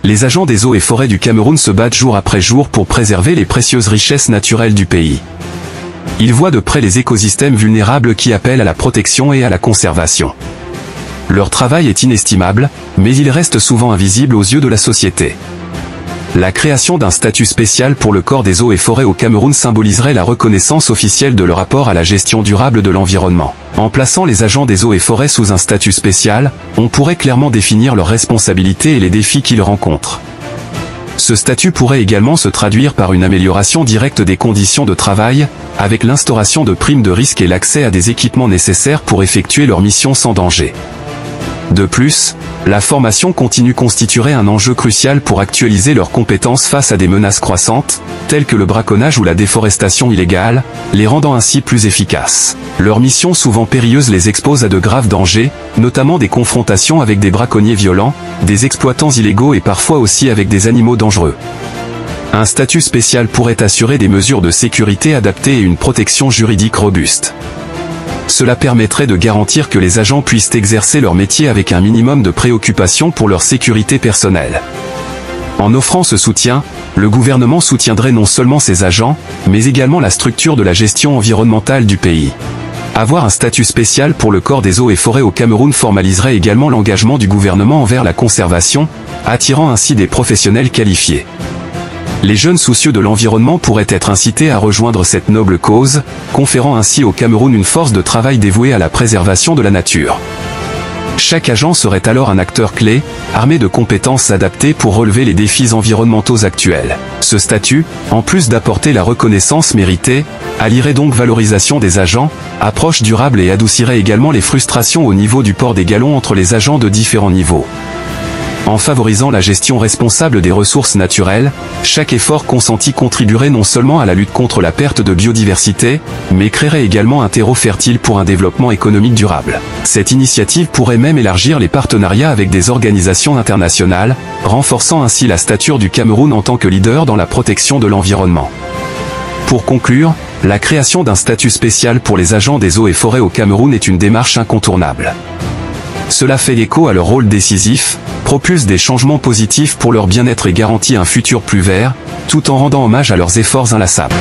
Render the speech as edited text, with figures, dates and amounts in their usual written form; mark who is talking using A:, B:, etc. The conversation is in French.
A: Les agents des eaux et forêts du Cameroun se battent jour après jour pour préserver les précieuses richesses naturelles du pays. Ils voient de près les écosystèmes vulnérables qui appellent à la protection et à la conservation. Leur travail est inestimable, mais il reste souvent invisible aux yeux de la société. La création d'un statut spécial pour le corps des eaux et forêts au Cameroun symboliserait la reconnaissance officielle de leur apport à la gestion durable de l'environnement. En plaçant les agents des eaux et forêts sous un statut spécial, on pourrait clairement définir leurs responsabilités et les défis qu'ils rencontrent. Ce statut pourrait également se traduire par une amélioration directe des conditions de travail, avec l'instauration de primes de risque et l'accès à des équipements nécessaires pour effectuer leur mission sans danger. De plus, la formation continue constituerait un enjeu crucial pour actualiser leurs compétences face à des menaces croissantes, telles que le braconnage ou la déforestation illégale, les rendant ainsi plus efficaces. Leur mission souvent périlleuse les expose à de graves dangers, notamment des confrontations avec des braconniers violents, des exploitants illégaux et parfois aussi avec des animaux dangereux. Un statut spécial pourrait assurer des mesures de sécurité adaptées et une protection juridique robuste. Cela permettrait de garantir que les agents puissent exercer leur métier avec un minimum de préoccupation pour leur sécurité personnelle. En offrant ce soutien, le gouvernement soutiendrait non seulement ses agents, mais également la structure de la gestion environnementale du pays. Avoir un statut spécial pour le corps des eaux et forêts au Cameroun formaliserait également l'engagement du gouvernement envers la conservation, attirant ainsi des professionnels qualifiés. Les jeunes soucieux de l'environnement pourraient être incités à rejoindre cette noble cause, conférant ainsi au Cameroun une force de travail dévouée à la préservation de la nature. Chaque agent serait alors un acteur clé, armé de compétences adaptées pour relever les défis environnementaux actuels. Ce statut, en plus d'apporter la reconnaissance méritée, allierait donc valorisation des agents, approche durable et adoucirait également les frustrations au niveau du port des galons entre les agents de différents niveaux. En favorisant la gestion responsable des ressources naturelles, chaque effort consenti contribuerait non seulement à la lutte contre la perte de biodiversité, mais créerait également un terreau fertile pour un développement économique durable. Cette initiative pourrait même élargir les partenariats avec des organisations internationales, renforçant ainsi la stature du Cameroun en tant que leader dans la protection de l'environnement. Pour conclure, la création d'un statut spécial pour les agents des eaux et forêts au Cameroun est une démarche incontournable. Cela fait écho à leur rôle décisif, propulse des changements positifs pour leur bien-être et garantit un futur plus vert, tout en rendant hommage à leurs efforts inlassables.